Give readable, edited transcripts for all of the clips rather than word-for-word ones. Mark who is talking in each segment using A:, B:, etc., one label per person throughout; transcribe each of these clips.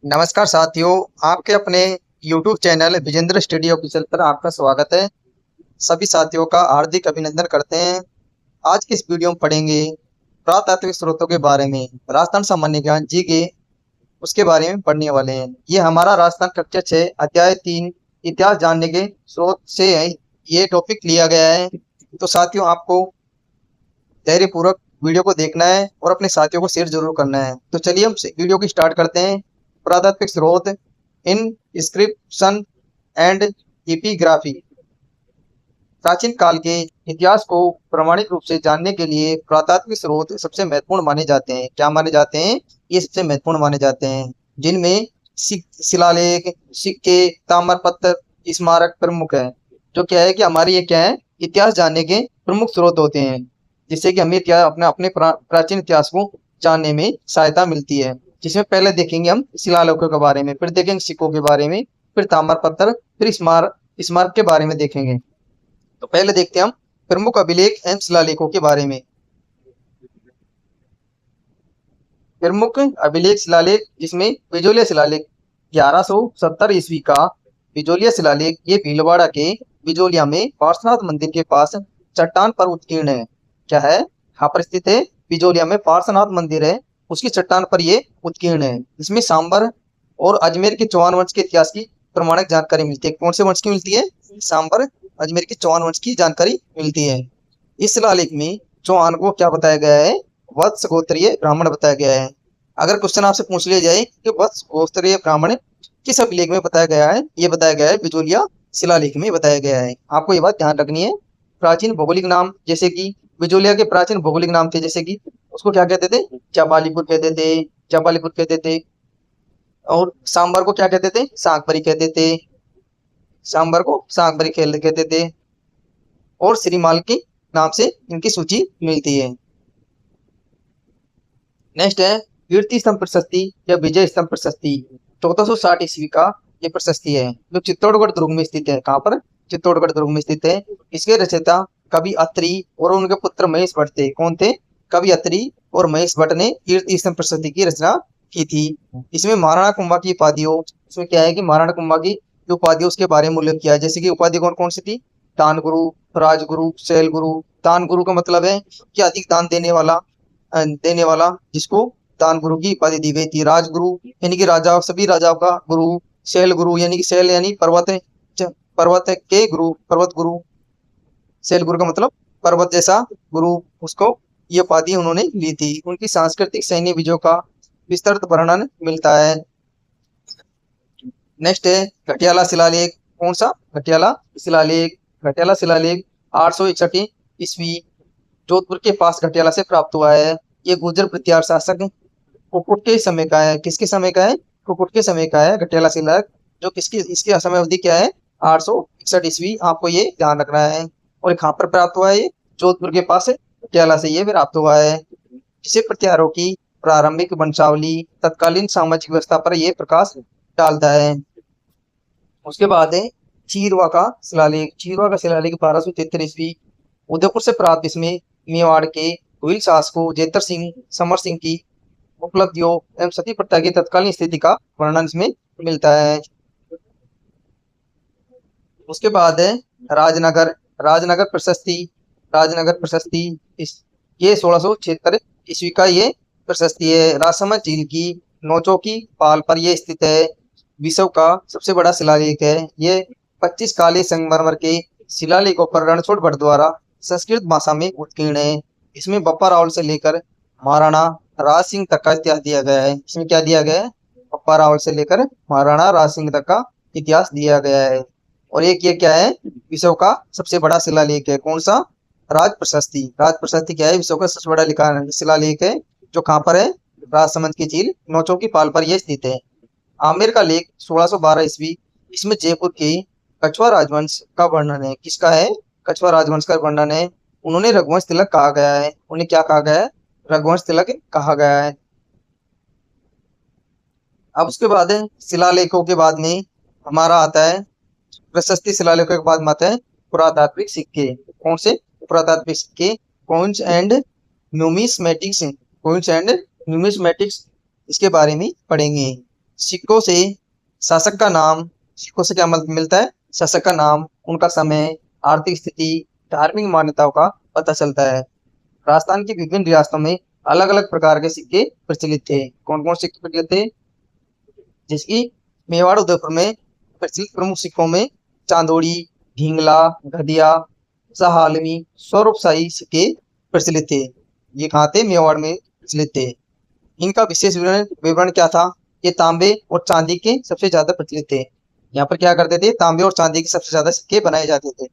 A: नमस्कार साथियों। आपके अपने YouTube channel Vijendra study official पर आपका स्वागत है। सभी साथियों का हार्दिक अभिनंदन करते हैं। आज की इस वीडियो में पढ़ेंगे पुरातात्विक स्रोतों के बारे में। राजस्थान सामान्य ज्ञान जी के उसके बारे में पढ़ने वाले हैं। ये हमारा राजस्थान कक्षा 6 अध्याय 3 इतिहास जानने के स्रोत से है, ये टॉपिक लिया गया है। तो साथियों, आपको धैर्य पूर्वक वीडियो को देखना है और अपने साथियों को शेयर जरूर करना है। तो चलिए हम वीडियो की स्टार्ट करते हैं। पुरातात्विक स्रोत इन इंस्क्रिप्शन एंड एपिग्राफी। प्राचीन काल के इतिहास को प्रमाणिक रूप से जानने के लिए पुरातात्विक स्रोत सबसे महत्वपूर्ण माने जाते हैं। क्या माने जाते हैं? ये सबसे महत्वपूर्ण माने जाते हैं, जिनमें शिलालेख, सिक्के, ताम्रपत्र, स्मारक प्रमुख है। जो क्या है कि हमारे ये क्या है, इतिहास जानने के प्रमुख स्रोत होते हैं, जिससे कि हमें इतिहास अपने अपने प्राचीन इतिहास को जानने में सहायता मिलती है। जिसमें पहले देखेंगे हम शिलालेखों के बारे में, फिर देखेंगे सिक्कों के बारे में, फिर ताम्रपत्र, फिर स्मारक स्मारक के बारे में देखेंगे। तो पहले देखते हैं हम प्रमुख अभिलेख एवं शिलालेखों के बारे में। प्रमुख अभिलेख शिलालेख, जिसमें बिजोलिया शिलालेख 1170 ईस्वी का बिजोलिया शिलालेख, ये भीलवाड़ा के बिजोलिया में पार्श्वनाथ मंदिर के पास चट्टान पर उत्कीर्ण है। क्या है? यहाँ पर स्थित है। बिजोलिया में पार्श्वनाथ मंदिर है, उसकी चट्टान पर ये उत्कीर्ण है। इसमें सांबर और अजमेर के चौहान वंश के इतिहास की प्रमाणिक जानकारी मिलती है। कौन से वंश की मिलती है? सांबर अजमेर के चौहान वंश की जानकारी मिलती है। इस शिलालेख में चौहान को क्या बताया गया है? वत्स गोत्रीय ब्राह्मण बताया गया है। अगर क्वेश्चन आपसे पूछ लिया जाए कि वत्स गोत्रीय ब्राह्मण किस अभिलेख में बताया गया है, ये बताया गया है बिजोलिया शिलालेख में बताया गया है। आपको ये बात ध्यान रखनी है। प्राचीन भौगोलिक नाम, जैसे कि बिजोलिया के प्राचीन भौगोलिक नाम थे, जैसे कि उसको क्या कहते थे? जबालीपुर कहते थे, जबालीपुर कहते थे। और सांबर को क्या कहते थे? सागबरी कहते थे। सांबर को सागबरी कहते थे। और श्रीमाल के नाम से इनकी सूची मिलती है। नेक्स्ट है कीर्ति स्तंभ प्रशस्ति या विजय स्तंभ प्रशस्ति। 1460 ईस्वी का ये प्रशस्ति है, जो चित्तौड़गढ़ दुर्ग में स्थित है। कहाँ पर? चित्तौड़गढ़ दुर्ग में स्थित है। इसके रचयिता कवि अत्रि और उनके पुत्र महेश भट्ट थे। कौन थे? कवि अत्रि और महेश भट्ट ने कीर्ति स्तंभ प्रशस्ति की रचना की थी। इसमें महाराणा कुंभा की उपाधियों, इसमें क्या है कि महाराणा कुंभा की जो उपाधियों उसके बारे में उल्लेख किया है। जैसे कि उपाधि कौन कौन सी थी? दान गुरु, राजगुरु, शैल गुरु। दान गुरु का मतलब है कि अधिक दान देने वाला, जिसको दान गुरु की उपाधि दी गई थी। राजगुरु यानी कि राजा, सभी राजाओं का गुरु। शैल गुरु यानी कि शैल यानी पर्वत, पर्वत के गुरु, पर्वत गुरु। शैल गुरु का मतलब पर्वत जैसा गुरु, उसको ये उपाधि उन्होंने ली थी। उनकी सांस्कृतिक सैन्य विजयों का विस्तृत वर्णन मिलता है। नेक्स्ट है घटियाला शिलालेख। कौन सा? घटियाला शिलालेख। घटियाला शिलालेख 861 ईस्वी जोधपुर के पास घटियाला से प्राप्त हुआ है। ये गुर्जर प्रतिहार शासक कुकुट के समय का है। किसके समय का है? कुकुट के समय का है घटियाला शिलालेख। जो किसकी, इसकी समय अवधि क्या है? 861 ईस्वी। आपको ये ध्यान रखना है। और कहाँ पर प्राप्त हुआ है? ये जोधपुर के पास घटियाला से ये प्राप्त हुआ है। इसे प्रतिहारों की प्रारंभिक वंशावली, तत्कालीन सामाजिक व्यवस्था पर यह प्रकाश डालता है। उसके बाद है चीरवा का शिलालेख। चीरवा का शिलालेख 1273 ईस्वी उदयपुर से प्राप्त। इसमें मेवाड़ के हुइल शासकों जेतर सिंह, समर सिंह की उपलब्धियों एवं सती प्रथा की तत्कालीन स्थिति का वर्णन इसमें मिलता है। उसके बाद है राजनगर। राजनगर प्रशस्ति। राजनगर प्रशस्ति इस ये 1676 ईस्वी का ये प्रशस्ति है। राजसमंद झील की नौचों की पाल पर यह स्थित है। विश्व का सबसे बड़ा शिलालेख है। ये 25 काले संगमरमर के शिलालेखों पर रणछोड़ भट्ट द्वारा संस्कृत भाषा में उत्कीर्ण है। इसमें बप्पा रावल से लेकर महाराणा राज सिंह तक का इतिहास दिया गया है। इसमें क्या दिया गया है? बप्पा रावल से लेकर महाराणा राज सिंह तक का इतिहास दिया गया है। और एक ये क्या है? विश्व का सबसे बड़ा शिलालेख है। कौन सा? राज प्रशस्ति। राज प्रशस्ति क्या है? विश्व का सबसे बड़ा शिलालेख है, जो कहाँ पर है? राजसमंद की झील नौचों की पाल पर यह स्थित है। आमेर का लेख 1612 ईस्वी। इसमें जयपुर के कछवा राजवंश का वर्णन है। किसका है? कछवा राजवंश का वर्णन है। उन्होंने रघुवंश तिलक कहा गया है। उन्हें क्या कहा गया है? रघुवंश तिलक कहा गया है। अब उसके बाद है शिलालेखों के बाद में हमारा आता है प्रशस्ति। शिलालेखों के बाद में आता है पुरातात्विक सिक्के। कौन से? पुरातात्विक सिक्के। Coins and numismatics. Coins and numismatics, इसके बारे में पढ़ेंगे। सिक्कों से शासक का नाम, सिक्कों से क्या मिलता है? शासक का नाम, उनका समय, आर्थिक स्थिति, धार्मिक मान्यताओं का पता चलता है। राजस्थान की विभिन्न रियासतों में अलग अलग प्रकार के सिक्के प्रचलित थे। कौन कौन सिक्के प्रचलित थे? जैसे कि मेवाड़ उदयपुर में प्रचलित प्रमुख सिक्कों में चांदोड़ी, ढींगला, घदिया, सहालवी, स्वरूपशाही सिक्के प्रचलित थे। ये कहाँ थे? मेवाड़ में प्रचलित थे। इनका विशेष विवरण विवरण क्या था? ये तांबे और चांदी के सबसे ज्यादा प्रचलित थे। यहाँ पर क्या करते थे? तांबे और चांदी के सबसे ज्यादा सिक्के बनाए जाते थे।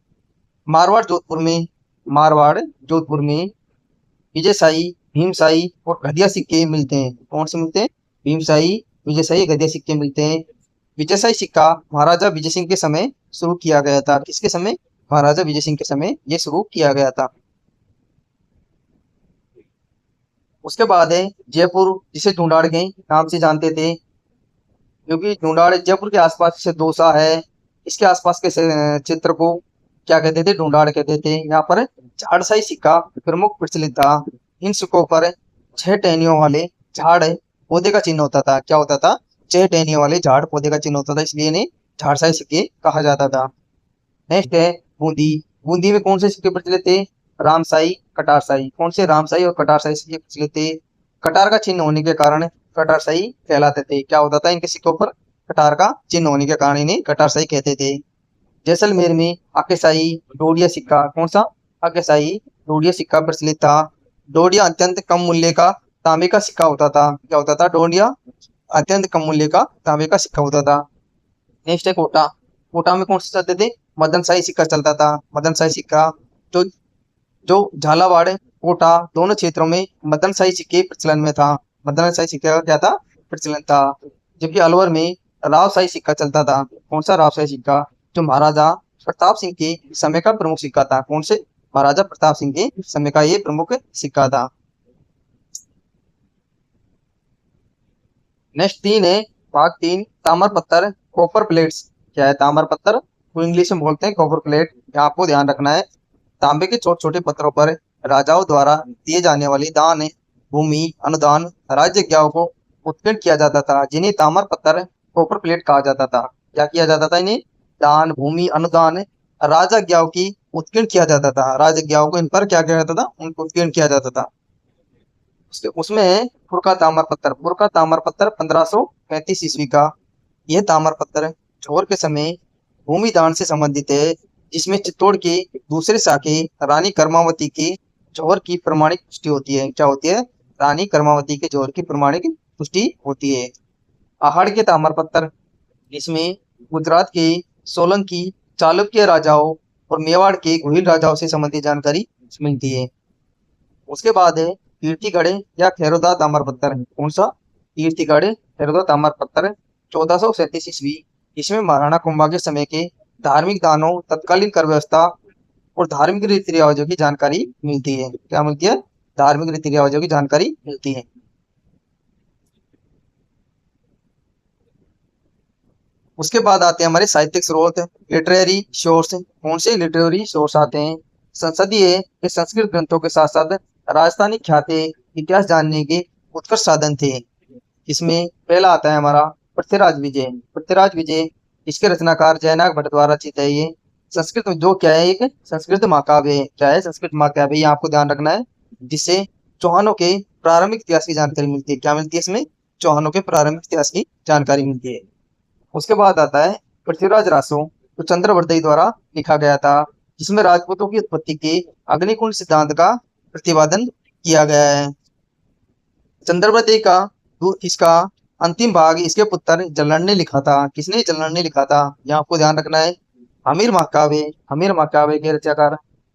A: मारवाड़ जोधपुर में मारवाड़ जोधपुर में विजयशाही, भीमशाही और घदिया सिक्के मिलते हैं। कौन से मिलते हैं? भीमशाही, विजयशाही, घदिया सिक्के मिलते हैं। विजयशाही सिक्का महाराजा विजय सिंह के समय शुरू किया गया था। किसके समय? महाराजा विजय सिंह के समय ये शुरू किया गया था। उसके बाद है जयपुर, जिसे ढूंढाड़ के नाम से जानते थे, क्योंकि ढूंढाड़ जयपुर के आसपास से दौसा है, इसके आसपास के क्षेत्र को क्या कहते थे? ढूंढाड़ कहते थे। यहाँ पर झाड़साई सिक्का प्रमुख प्रचलित था। इन सिक्कों पर 6 टहनियों वाले झाड़ पौधे का चिन्ह होता था। क्या होता था? 6 टहनियों वाले झाड़ पौधे का चिन्ह होता था, इसलिए इन्हें झाड़साई सिक्के कहा जाता था। नेक्स्ट है बूंदी। बूंदी में कौन से सिक्के प्रचलित थे? रामशाही, कटारशाही। कौन से? रामशाही और कटारशाही सिक्के प्रचलित थे। कटार का चिन्ह होने के कारण कटारशाही कहलाते थे। क्या होता था इनके सिक्कों पर? कटार का चिन्ह होने के कारण इन्हें कटारशाही कहते थे। जैसलमेर में आकेशाही डोडिया सिक्का। कौन सा? आकेशाही डोडिया सिक्का प्रचलित था। डोडिया अत्यंत कम मूल्य का तांबे का सिक्का होता था। क्या होता था? डोडिया अत्यंत कम मूल्य का तांबे का सिक्का होता था। नेक्स्ट है कोटा। कोटा में कौन से चलते थे? मदन शाही सिक्का चलता था। मदन शाही सिक्का जो जो झालावाड़, कोटा दोनों क्षेत्रों में मदन शाही सिक्के प्रचलन में था। मदन शाही सिक्के का क्या था? प्रचलन था। जबकि अलवर में रावशाही सिक्का चलता था। कौन सा? रावशाही सिक्का, जो महाराजा प्रताप सिंह के समय का प्रमुख सिक्का था। कौन से? महाराजा प्रताप सिंह के समय का ये प्रमुख सिक्का था। नेक्स्ट 3 है भाग 3, ताम्र पत्थर, कॉपर प्लेट्स। क्या है ताम्र पत्थर? वो इंग्लिश में बोलते हैं कॉपर प्लेट। यहाँ आपको ध्यान रखना है, तांबे के छोटे छोटे पत्थरों पर राजाओं द्वारा दिए जाने वाली दान, भूमि, अनुदान, राज्यज्ञाओं को उत्कीर्ण किया जाता था, जिन्हें ताम्र पत्थर, कॉपर प्लेट कहा जाता था। क्या किया जाता था? इन्हें दान, भूमि, अनुदान, राजज्ञाओं की उत्कीर्ण किया जाता था। राजज्ञाओं को इन पर क्या किया जाता था? उनको उत्कीर्ण किया जाता था। उसमें है फुरका ताम्र पत्थर। फुरका ताम्र पत्थर 1535 ईस्वी का यह ताम्र पत्थर चोर के समय भूमि दान से संबंधित है, जिसमें चित्तौड़ के दूसरे शाखे रानी कर्मावती के जौहर की प्रमाणिक पुष्टि होती है। क्या होती है? रानी कर्मावती के जौहर की प्रमाणिक पुष्टि होती है। आहड़ के ताम्र पत्थर, इसमें गुजरात के सोलंकी, चालुक्य राजाओं और मेवाड़ के घुइल राजाओं से संबंधित जानकारी मिलती है। उसके बाद है कीर्तिगढ़ या खैरोदा ताम्र पत्थर। कौन सा? कीर्तिगढ़ खैरोदा ताम्र पत्थर 1437 ईस्वी। इसमें महाराणा कुंभा के समय के धार्मिक दानों, तत्कालीन कर व्यवस्था और धार्मिक रीति रिवाजों की जानकारी मिलती है। क्या मिलती है? धार्मिक रीति रिवाजों की जानकारी मिलती है। उसके बाद आते हैं हमारे साहित्यिक स्रोत, लिटरेरी सोर्स। कौन से लिटरेरी सोर्स आते हैं? संसदीय के संस्कृत ग्रंथों के साथ साथ राजस्थानी ख्याति इतिहास जानने के उत्कृष्ट साधन थे। इसमें पहला आता है हमारा पृथ्वीराज विजय। पृथ्वीराज विजय, इसके रचनाकार जयनाग भट्ट द्वारा रचित है। ये संस्कृत में जो क्या है? एक संस्कृत महाकाव्य है। क्या है? संस्कृत महाकाव्य। ये आपको ध्यान रखना है, जिससे चौहानों के प्रारंभिक इतिहास की जानकारी मिलती है। क्या मिलती है इसमें? चौहानों के प्रारंभिक इतिहास की जानकारी मिलती है। उसके बाद आता है पृथ्वीराज रासो, जो चंद्रवर्ती द्वारा लिखा गया था, जिसमें राजपूतों की उत्पत्ति के अग्निकुंड सिद्धांत का प्रतिपादन किया गया है। चंद्रवर्ती का इसका अंतिम भाग इसके पुत्र जलनर ने लिखा था। किसने? जलनर ने लिखा था। यहाँ आपको ध्यान रखना है। हमीर महाकाव्य के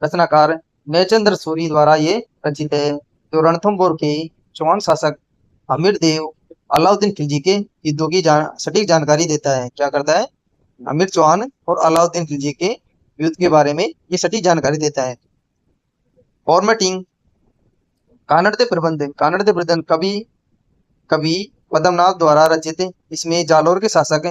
A: रचनाकार नयचंद्र सूरी द्वारा ये रचित है। जो रणथंभौर के चौहान शासक हमीर देव अलाउद्दीन खिलजी के युद्धों की सटीक जानकारी देता है। क्या करता है? हमीर चौहान और अलाउद्दीन खिलजी के युद्ध के बारे में ये सटीक जानकारी देता है। फॉर्मेटिंग कानड़ दे प्रबंध कवि पद्मनाभ द्वारा रचित। इसमें जालोर के शासक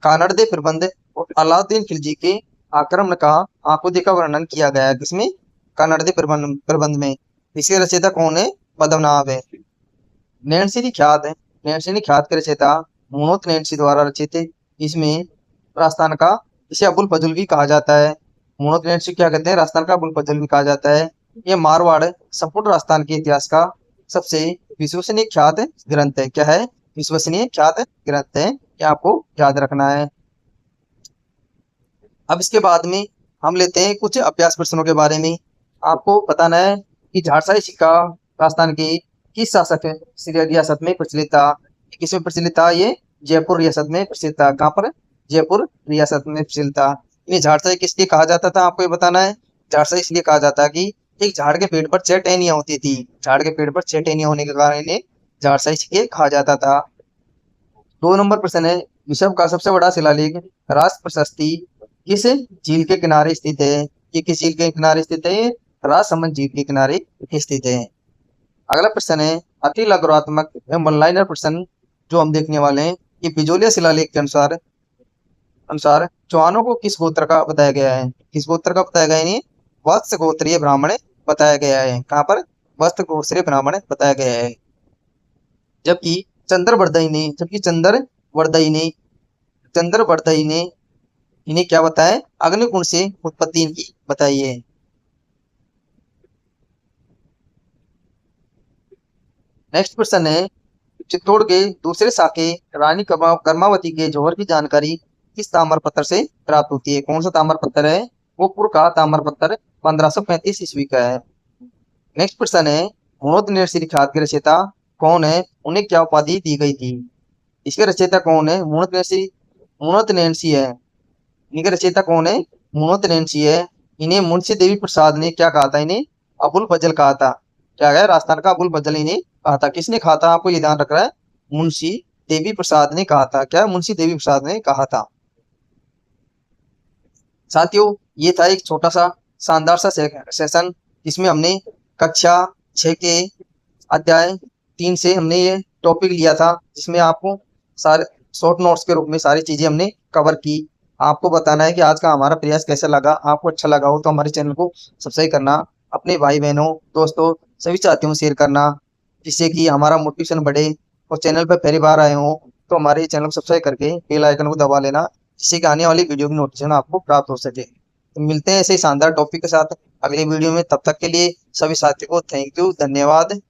A: कानड़ दे प्रबंध और अलाउद्दीन खिलजी के आक्रमण का आंखों देखा वर्णन किया गया है। किसमें? कानड़ दे प्रबंध में। इसके रचयिता कौन है? पद्मनाभ है। नैनसिरी ख्यात के रचयिता मुनोत नैन्सी द्वारा रचित। इसमें राजस्थान का इसे अबुल फजल भी कहा जाता है। मुनोत नैन्सी क्या कहते हैं, राजस्थान का अबुल फजल भी कहा जाता है। ये मारवाड़ संपूर्ण राजस्थान के इतिहास का सबसे विश्वसनीय ख्यात ग्रंथ है। क्या है, विश्वसनीय ख्यात ग्रंथ है, क्या आपको याद रखना है। अब इसके बाद में हम लेते हैं कुछ अभ्यास प्रश्नों के बारे में। आपको बताना है कि झारसाई सिक्का राजस्थान की किस शासक रियासत में प्रचलित था। किसमें प्रचलित था, ये जयपुर रियासत में प्रचलित था। कहाँ पर, जयपुर रियासत में प्रचलित था। ये झारसाई किसलिए कहा जाता था, आपको ये बताना है। झारसाई इसलिए कहा जाता कि एक झाड़ के पेड़ पर 6 टहनियां होती थी। झाड़ के पेड़ पर 6 टहनियां होने के कारण इन्हें झारसाई इसलिए कहा जाता था। 2 नंबर प्रश्न है, विश्व का सबसे बड़ा शिलालेख राष्ट्र प्रशस्ति किस झील के किनारे स्थित है। ये किस झील के किनारे स्थित है, राजसमंद झील के किनारे स्थित है। अगला प्रश्न है, अति लघुरात्मक एवं वन लाइनर प्रश्न जो हम देखने वाले हैं। ये बिजोलिया शिलालेख के अनुसार अनुसार चौहानों को किस गोत्र का बताया गया है। किस गोत्र का बताया गया है, वत्स गोत्रीय ब्राह्मण बताया गया है। कहाँ पर, वत्स गोत्रीय ब्राह्मण बताया गया है। जबकि चंद्रवर्धई ने इन्हें क्या बताया, अग्निकुंड से उत्पत्ति इनकी बताई है। नेक्स्ट प्रश्न है, चित्तौड़ के दूसरे शाखे रानी कर्मावती के जौहर की जानकारी किस ताम्र पत्र से प्राप्त होती है। कौन सा ताम्र पत्र है, वो पुर का ताम्र पत्र 1535 ईस्वी का है। नेक्स्ट प्रश्न है, मुनोत नैन्सी ख्यात के रचयिता कौन है, उन्हें क्या उपाधि दी गई थी। इसके रचयिता कौन है, मुनोत नैन्सी है। इनके रचयिता कौन है, मुनोत नैन्सी है। इन्हें मुंशी देवी प्रसाद ने क्या कहा था, इन्हें अबुल फजल कहा था। क्या है, राजस्थान का अबुल फजल इन्हें कहा था। किसने कहा था, आपको ये ध्यान रख रहा है, मुंशी देवी प्रसाद ने कहा था। क्या, मुंशी देवी प्रसाद ने कहा था। साथियों, ये था एक छोटा सा शानदार सा सेशन जिसमें हमने कक्षा 6 के अध्याय 3 से हमने ये टॉपिक लिया था, जिसमें आपको सारे शॉर्ट नोट्स के रूप में सारी चीजें हमने कवर की। आपको बताना है कि आज का हमारा प्रयास कैसा लगा। आपको अच्छा लगा हो तो हमारे चैनल को सब्सक्राइब करना, अपने भाई बहनों दोस्तों सभी साथियों में शेयर करना, जिससे कि हमारा मोटिवेशन बढ़े। और चैनल पर पहली बार आए हो तो हमारे चैनल को सब्सक्राइब करके बेल आइकन को दबा लेना, जिससे कि आने वाली वीडियो की नोटिफिकेशन आपको प्राप्त हो सके। तो मिलते हैं ऐसे ही शानदार टॉपिक के साथ अगले वीडियो में। तब तक के लिए सभी साथियों को थैंक यू, धन्यवाद।